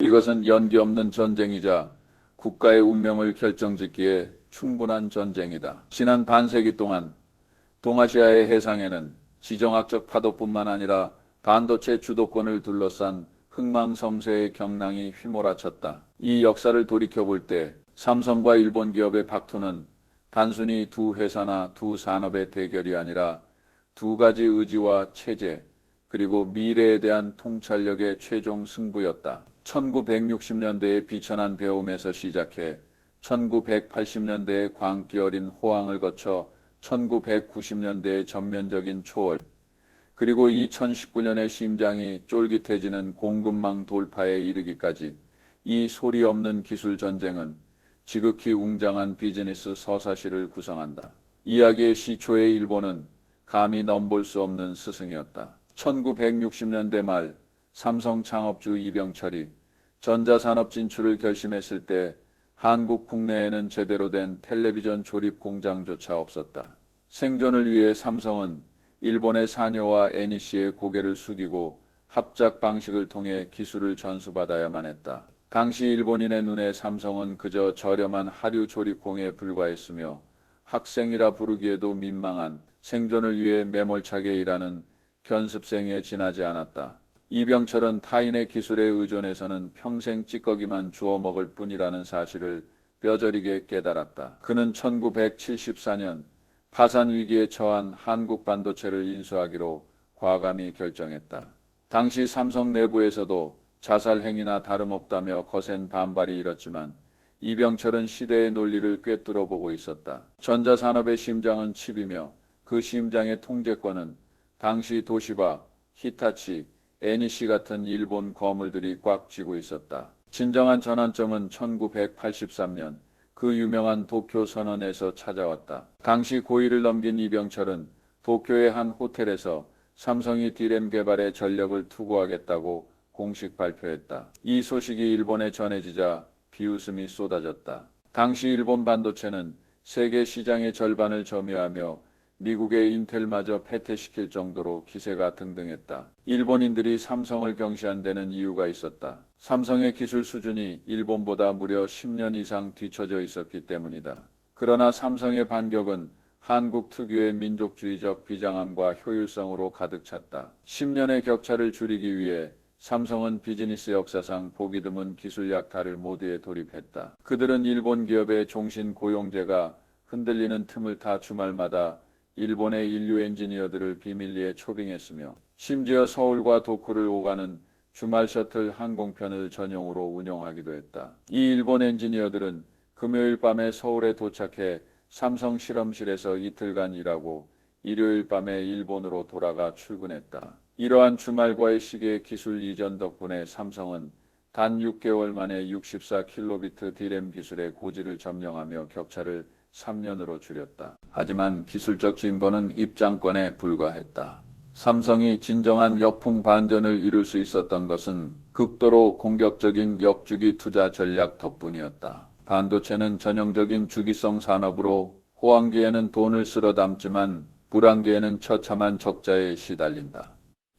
이것은 연기 없는 전쟁이자 국가의 운명을 결정짓기에 충분한 전쟁이다. 지난 반세기 동안 동아시아의 해상에는 지정학적 파도뿐만 아니라 반도체 주도권을 둘러싼 흥망성쇠의 경랑이 휘몰아쳤다. 이 역사를 돌이켜볼 때 삼성과 일본 기업의 박투는 단순히 두 회사나 두 산업의 대결이 아니라 두 가지 의지와 체제, 그리고 미래에 대한 통찰력의 최종 승부였다. 1960년대의 비천한 배움에서 시작해 1980년대의 광기 어린 호황을 거쳐 1990년대의 전면적인 초월, 그리고 2019년의 심장이 쫄깃해지는 공급망 돌파에 이르기까지 이 소리 없는 기술 전쟁은 지극히 웅장한 비즈니스 서사시를 구성한다. 이야기의 시초의 일본은 감히 넘볼 수 없는 스승이었다. 1960년대 말 삼성 창업주 이병철이 전자산업 진출을 결심했을 때 한국 국내에는 제대로 된 텔레비전 조립 공장조차 없었다. 생존을 위해 삼성은 일본의 사녀와 NEC의 고개를 숙이고 합작 방식을 통해 기술을 전수받아야만 했다. 당시 일본인의 눈에 삼성은 그저 저렴한 하류 조립공에 불과했으며 학생이라 부르기에도 민망한 생존을 위해 매몰차게 일하는 견습생에 지나지 않았다. 이병철은 타인의 기술에 의존해서는 평생 찌꺼기만 주워 먹을 뿐이라는 사실을 뼈저리게 깨달았다. 그는 1974년 파산 위기에 처한 한국 반도체를 인수하기로 과감히 결정했다. 당시 삼성 내부에서도 자살 행위나 다름없다며 거센 반발이 일었지만 이병철은 시대의 논리를 꿰뚫어 보고 있었다. 전자산업의 심장은 칩이며 그 심장의 통제권은 당시 도시바, 히타치, NEC 같은 일본 거물들이 꽉 쥐고 있었다. 진정한 전환점은 1983년 그 유명한 도쿄 선언에서 찾아왔다. 당시 고의를 넘긴 이병철은 도쿄의 한 호텔에서 삼성이 D램 개발에 전력을 투구하겠다고 공식 발표했다. 이 소식이 일본에 전해지자 비웃음이 쏟아졌다. 당시 일본 반도체는 세계 시장의 절반을 점유하며 미국의 인텔마저 패퇴시킬 정도로 기세가 등등했다. 일본인들이 삼성을 경시한 데는 이유가 있었다. 삼성의 기술 수준이 일본보다 무려 10년 이상 뒤처져 있었기 때문이다. 그러나 삼성의 반격은 한국 특유의 민족주의적 비장함과 효율성으로 가득 찼다. 10년의 격차를 줄이기 위해 삼성은 비즈니스 역사상 보기 드문 기술 약탈을 모두에 돌입했다. 그들은 일본 기업의 종신 고용제가 흔들리는 틈을 타 주말마다 일본의 인류 엔지니어들을 비밀리에 초빙했으며 심지어 서울과 도쿄를 오가는 주말 셔틀 항공편을 전용으로 운영하기도 했다. 이 일본 엔지니어들은 금요일 밤에 서울에 도착해 삼성 실험실에서 이틀간 일하고 일요일 밤에 일본으로 돌아가 출근했다. 이러한 주말과의 시기의 기술 이전 덕분에 삼성은 단 6개월 만에 64킬로비트 D램 기술의 고지를 점령하며 격차를 3년으로 줄였다. 하지만 기술적 진보는 입장권에 불과했다. 삼성이 진정한 역풍 반전을 이룰 수 있었던 것은 극도로 공격적인 역주기 투자 전략 덕분이었다. 반도체는 전형적인 주기성 산업으로 호황기에는 돈을 쓸어 담지만 불황기에는 처참한 적자에 시달린다.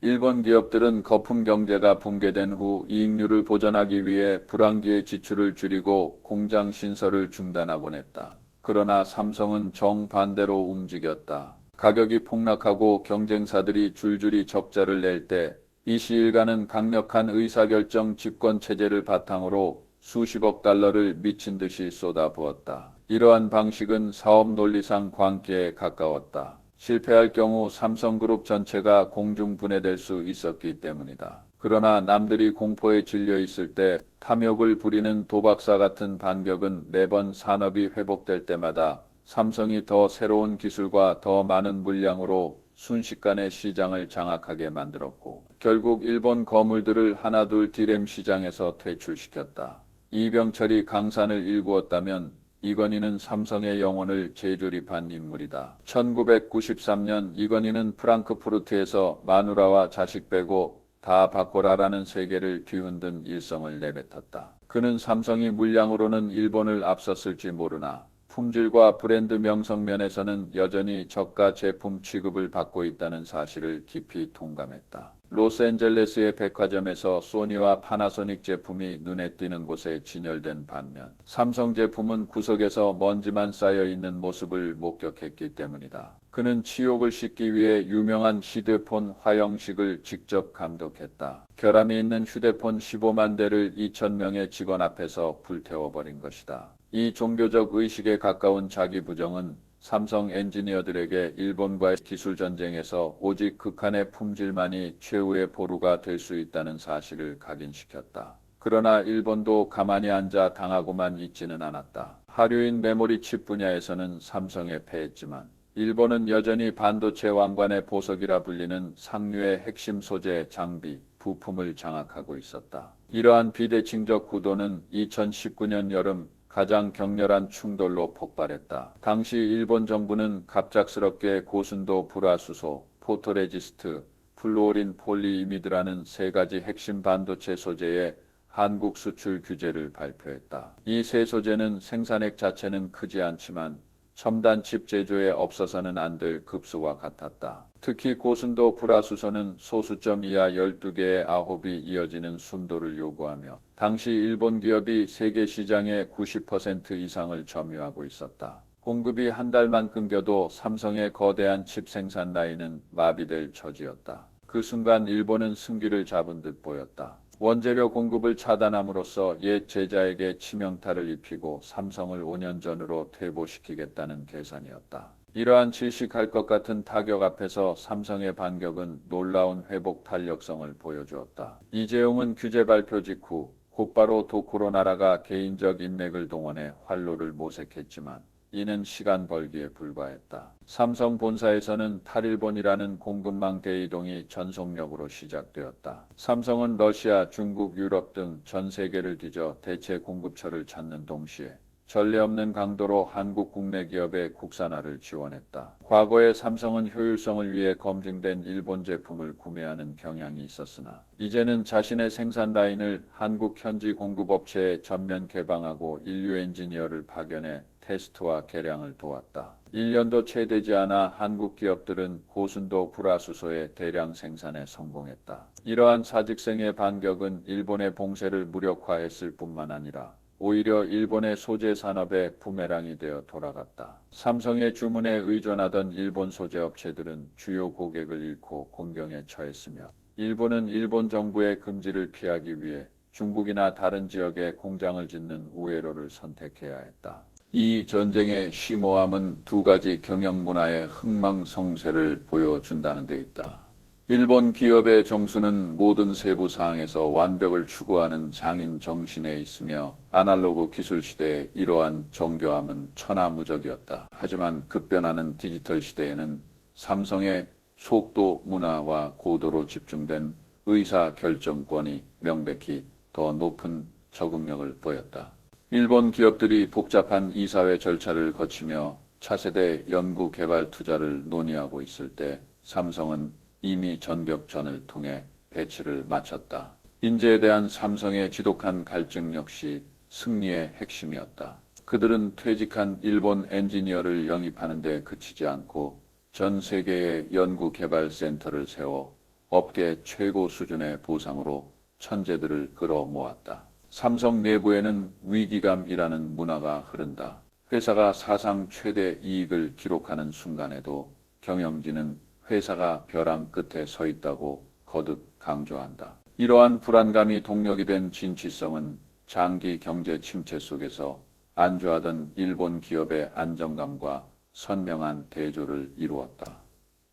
일본 기업들은 거품 경제가 붕괴된 후 이익률을 보전하기 위해 불황기의 지출을 줄이고 공장 신설을 중단하곤 했다. 그러나 삼성은 정반대로 움직였다. 가격이 폭락하고 경쟁사들이 줄줄이 적자를 낼 때 이 시일가는 강력한 의사결정 집권 체제를 바탕으로 수십억 달러를 미친 듯이 쏟아부었다. 이러한 방식은 사업 논리상 광기에 가까웠다. 실패할 경우 삼성그룹 전체가 공중분해될 수 있었기 때문이다. 그러나 남들이 공포에 질려 있을 때 탐욕을 부리는 도박사 같은 반격은 매번 산업이 회복될 때마다 삼성이 더 새로운 기술과 더 많은 물량으로 순식간에 시장을 장악하게 만들었고 결국 일본 거물들을 하나둘 D램 시장에서 퇴출시켰다. 이병철이 강산을 일구었다면 이건희는 삼성의 영혼을 재조립한 인물이다. 1993년 이건희는 프랑크푸르트에서 마누라와 자식 빼고 다 바꿔라라는 세계를 뒤흔든 일성을 내뱉었다. 그는 삼성이 물량으로는 일본을 앞섰을지 모르나 품질과 브랜드 명성 면에서는 여전히 저가 제품 취급을 받고 있다는 사실을 깊이 통감했다. 로스앤젤레스의 백화점에서 소니와 파나소닉 제품이 눈에 띄는 곳에 진열된 반면 삼성 제품은 구석에서 먼지만 쌓여 있는 모습을 목격했기 때문이다. 그는 치욕을 씻기 위해 유명한 휴대폰 화형식을 직접 감독했다. 결함이 있는 휴대폰 15만 대를 2,000명의 직원 앞에서 불태워버린 것이다. 이 종교적 의식에 가까운 자기 부정은 삼성 엔지니어들에게 일본과의 기술 전쟁에서 오직 극한의 품질만이 최후의 보루가 될 수 있다는 사실을 각인시켰다. 그러나 일본도 가만히 앉아 당하고만 있지는 않았다. 하류인 메모리 칩 분야에서는 삼성에 패했지만 일본은 여전히 반도체 왕관의 보석이라 불리는 상류의 핵심 소재, 장비, 부품을 장악하고 있었다. 이러한 비대칭적 구도는 2019년 여름 가장 격렬한 충돌로 폭발했다. 당시 일본 정부는 갑작스럽게 고순도 불화수소, 포토레지스트, 플루오린 폴리이미드라는 세 가지 핵심 반도체 소재의 한국 수출 규제를 발표했다. 이 세 소재는 생산액 자체는 크지 않지만 첨단 칩 제조에 없어서는 안 될 급수와 같았다. 특히 고순도 불화수소는 소수점 이하 12개의 아홉이 이어지는 순도를 요구하며 당시 일본 기업이 세계 시장의 90% 이상을 점유하고 있었다. 공급이 한 달만 끊겨도 삼성의 거대한 칩 생산 라인은 마비될 처지였다. 그 순간 일본은 승기를 잡은 듯 보였다. 원재료 공급을 차단함으로써 옛 제자에게 치명타를 입히고 삼성을 5년 전으로 퇴보시키겠다는 계산이었다. 이러한 질식할 것 같은 타격 앞에서 삼성의 반격은 놀라운 회복 탄력성을 보여주었다. 이재용은 규제 발표 직후 곧바로 도쿠로 나라가 개인적 인맥을 동원해 활로를 모색했지만 이는 시간 벌기에 불과했다. 삼성 본사에서는 탈일본이라는 공급망 대이동이 전속력으로 시작되었다. 삼성은 러시아, 중국, 유럽 등 전 세계를 뒤져 대체 공급처를 찾는 동시에 전례 없는 강도로 한국 국내 기업의 국산화를 지원했다. 과거에 삼성은 효율성을 위해 검증된 일본 제품을 구매하는 경향이 있었으나 이제는 자신의 생산 라인을 한국 현지 공급업체에 전면 개방하고 인류 엔지니어를 파견해 테스트와 개량을 도왔다. 1년도 채 되지 않아 한국 기업들은 고순도 불화수소의 대량 생산에 성공했다. 이러한 사직생의 반격은 일본의 봉쇄를 무력화했을 뿐만 아니라 오히려 일본의 소재 산업의 부메랑이 되어 돌아갔다. 삼성의 주문에 의존하던 일본 소재 업체들은 주요 고객을 잃고 곤경에 처했으며 일본은 일본 정부의 금지를 피하기 위해 중국이나 다른 지역에 공장을 짓는 우회로를 선택해야 했다. 이 전쟁의 심오함은 두 가지 경영 문화의 흥망성쇠를 보여준다는 데 있다. 일본 기업의 정수는 모든 세부 사항에서 완벽을 추구하는 장인 정신에 있으며 아날로그 기술 시대의 이러한 정교함은 천하무적이었다. 하지만 급변하는 디지털 시대에는 삼성의 속도 문화와 고도로 집중된 의사 결정권이 명백히 더 높은 적응력을 보였다. 일본 기업들이 복잡한 이사회 절차를 거치며 차세대 연구 개발 투자를 논의하고 있을 때 삼성은 이미 전격전을 통해 배치를 마쳤다. 인재에 대한 삼성의 지독한 갈증 역시 승리의 핵심이었다. 그들은 퇴직한 일본 엔지니어를 영입하는 데 그치지 않고 전 세계의 연구 개발 센터를 세워 업계 최고 수준의 보상으로 천재들을 끌어모았다. 삼성 내부에는 위기감이라는 문화가 흐른다. 회사가 사상 최대 이익을 기록하는 순간에도 경영진은 회사가 벼랑 끝에 서 있다고 거듭 강조한다. 이러한 불안감이 동력이 된 진취성은 장기 경제 침체 속에서 안주하던 일본 기업의 안정감과 선명한 대조를 이루었다.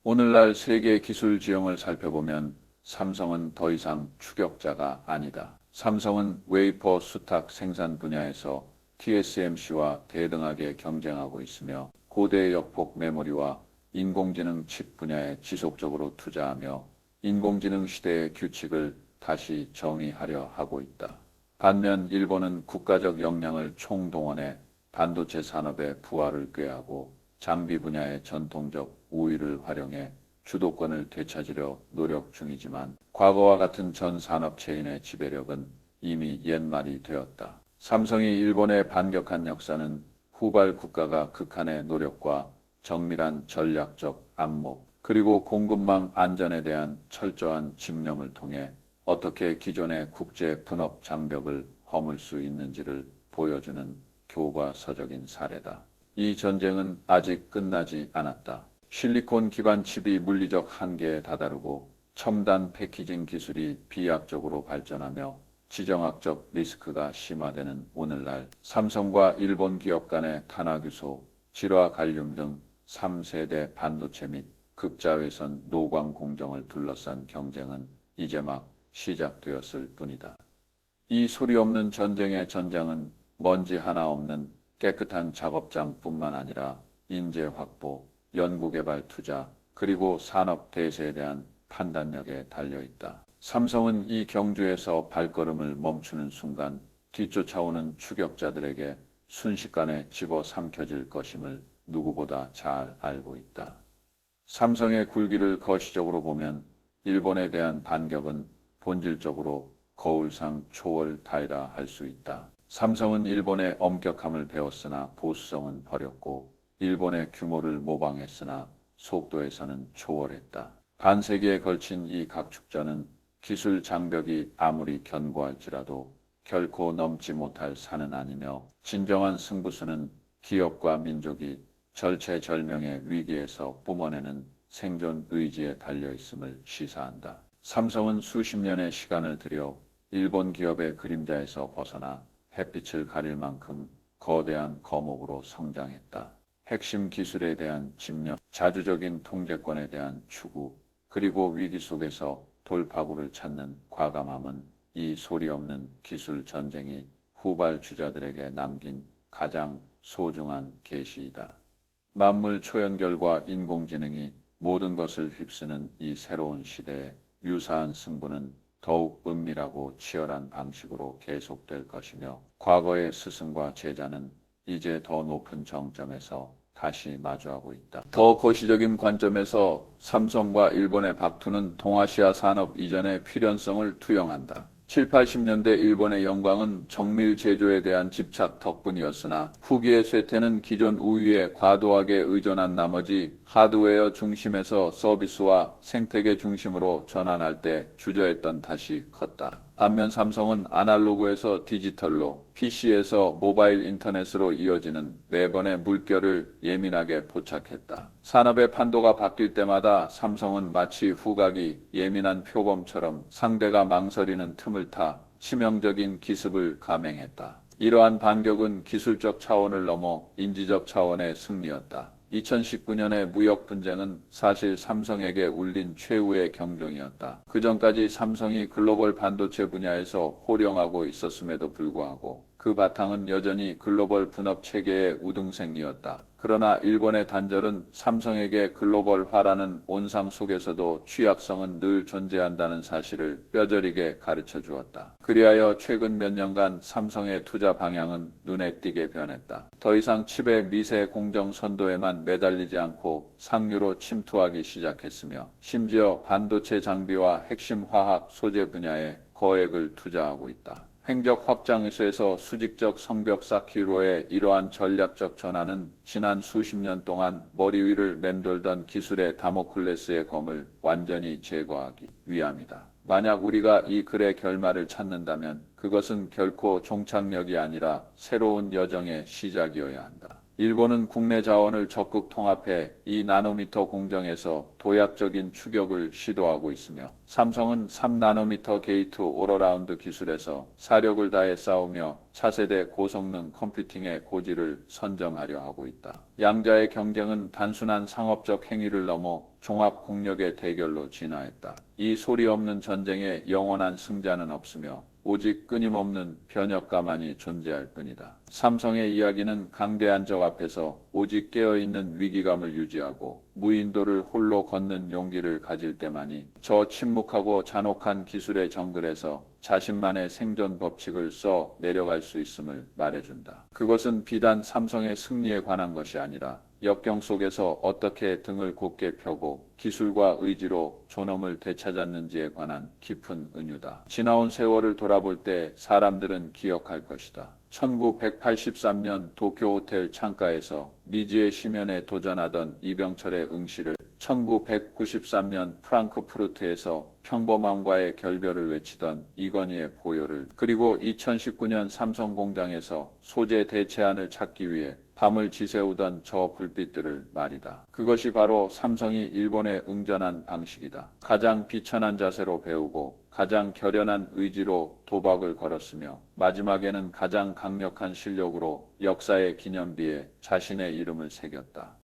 오늘날 세계 기술 지형을 살펴보면 삼성은 더 이상 추격자가 아니다. 삼성은 웨이퍼 수탁 생산 분야에서 TSMC와 대등하게 경쟁하고 있으며 고대 역폭 메모리와 인공지능 칩 분야에 지속적으로 투자하며 인공지능 시대의 규칙을 다시 정의하려 하고 있다. 반면 일본은 국가적 역량을 총동원해 반도체 산업의 부활을 꾀하고 장비 분야의 전통적 우위를 활용해 주도권을 되찾으려 노력 중이지만 과거와 같은 전 산업 체인의 지배력은 이미 옛말이 되었다. 삼성이 일본에 반격한 역사는 후발 국가가 극한의 노력과 정밀한 전략적 안목, 그리고 공급망 안전에 대한 철저한 집념을 통해 어떻게 기존의 국제 분업 장벽을 허물 수 있는지를 보여주는 교과서적인 사례다. 이 전쟁은 아직 끝나지 않았다. 실리콘 기반 칩이 물리적 한계에 다다르고 첨단 패키징 기술이 비약적으로 발전하며 지정학적 리스크가 심화되는 오늘날 삼성과 일본 기업 간의 탄화규소, 질화 갈륨 등 3세대 반도체 및 극자외선 노광 공정을 둘러싼 경쟁은 이제 막 시작되었을 뿐이다. 이 소리 없는 전쟁의 전장은 먼지 하나 없는 깨끗한 작업장뿐만 아니라 인재 확보, 연구개발 투자, 그리고 산업 대세에 대한 판단력에 달려있다. 삼성은 이 경주에서 발걸음을 멈추는 순간 뒤쫓아오는 추격자들에게 순식간에 집어삼켜질 것임을 누구보다 잘 알고 있다. 삼성의 굴기를 거시적으로 보면 일본에 대한 반격은 본질적으로 거울상 초월타이라 할 수 있다. 삼성은 일본의 엄격함을 배웠으나 보수성은 버렸고 일본의 규모를 모방했으나 속도에서는 초월했다. 반세기에 걸친 이 각축전은 기술 장벽이 아무리 견고할지라도 결코 넘지 못할 산은 아니며 진정한 승부수는 기업과 민족이 절체절명의 위기에서 뿜어내는 생존 의지에 달려있음을 시사한다. 삼성은 수십 년의 시간을 들여 일본 기업의 그림자에서 벗어나 햇빛을 가릴 만큼 거대한 거목으로 성장했다. 핵심 기술에 대한 집념, 자주적인 통제권에 대한 추구, 그리고 위기 속에서 돌파구를 찾는 과감함은 이 소리 없는 기술 전쟁이 후발주자들에게 남긴 가장 소중한 계시이다. 만물 초연결과 인공지능이 모든 것을 휩쓰는 이 새로운 시대에 유사한 승부는 더욱 은밀하고 치열한 방식으로 계속될 것이며 과거의 스승과 제자는 이제 더 높은 정점에서 다시 마주하고 있다. 더 거시적인 관점에서 삼성과 일본의 박투는 동아시아 산업 이전의 필연성을 투영한다. 7, 80년대 일본의 영광은 정밀 제조에 대한 집착 덕분이었으나 후기의 쇠퇴는 기존 우위에 과도하게 의존한 나머지 하드웨어 중심에서 서비스와 생태계 중심으로 전환할 때 주저했던 탓이 컸다. 반면 삼성은 아날로그에서 디지털로, PC에서 모바일 인터넷으로 이어지는 매번의 물결을 예민하게 포착했다. 산업의 판도가 바뀔 때마다 삼성은 마치 후각이 예민한 표범처럼 상대가 망설이는 틈을 타 치명적인 기습을 감행했다. 이러한 반격은 기술적 차원을 넘어 인지적 차원의 승리였다. 2019년의 무역 분쟁은 사실 삼성에게 울린 최후의 경종이었다. 그전까지 삼성이 글로벌 반도체 분야에서 호령하고 있었음에도 불구하고 그 바탕은 여전히 글로벌 분업 체계의 우등생이었다. 그러나 일본의 단절은 삼성에게 글로벌화라는 온상 속에서도 취약성은 늘 존재한다는 사실을 뼈저리게 가르쳐 주었다. 그리하여 최근 몇 년간 삼성의 투자 방향은 눈에 띄게 변했다. 더 이상 칩의 미세 공정 선도에만 매달리지 않고 상류로 침투하기 시작했으며 심지어 반도체 장비와 핵심 화학 소재 분야에 거액을 투자하고 있다. 행적 확장에서 수직적 성벽 쌓기로의 이러한 전략적 전환은 지난 수십 년 동안 머리 위를 맴돌던 기술의 다모클레스의 검을 완전히 제거하기 위함이다. 만약 우리가 이 글의 결말을 찾는다면 그것은 결코 종착역이 아니라 새로운 여정의 시작이어야 한다. 일본은 국내 자원을 적극 통합해 2나노미터 공정에서 도약적인 추격을 시도하고 있으며 삼성은 3나노미터 게이트 올어라운드 기술에서 사력을 다해 싸우며 차세대 고성능 컴퓨팅의 고지를 선점하려 하고 있다. 양자의 경쟁은 단순한 상업적 행위를 넘어 종합 국력의 대결로 진화했다. 이 소리 없는 전쟁에 영원한 승자는 없으며 오직 끊임없는 변혁가만이 존재할 뿐이다. 삼성의 이야기는 강대한 적 앞에서 오직 깨어있는 위기감을 유지하고 무인도를 홀로 걷는 용기를 가질 때만이 저 침묵하고 잔혹한 기술의 정글에서 자신만의 생존 법칙을 써 내려갈 수 있음을 말해준다. 그것은 비단 삼성의 승리에 관한 것이 아니라 역경 속에서 어떻게 등을 곧게 펴고 기술과 의지로 존엄을 되찾았는지에 관한 깊은 은유다. 지나온 세월을 돌아볼 때 사람들은 기억할 것이다. 1983년 도쿄 호텔 창가에서 미지의 심연에 도전하던 이병철의 응시를 1993년 프랑크푸르트에서 평범함과의 결별을 외치던 이건희의 보혈을, 그리고 2019년 삼성공장에서 소재 대체안을 찾기 위해 밤을 지새우던 저 불빛들을 말이다. 그것이 바로 삼성이 일본에 응전한 방식이다. 가장 비천한 자세로 배우고 가장 결연한 의지로 도박을 걸었으며 마지막에는 가장 강력한 실력으로 역사의 기념비에 자신의 이름을 새겼다.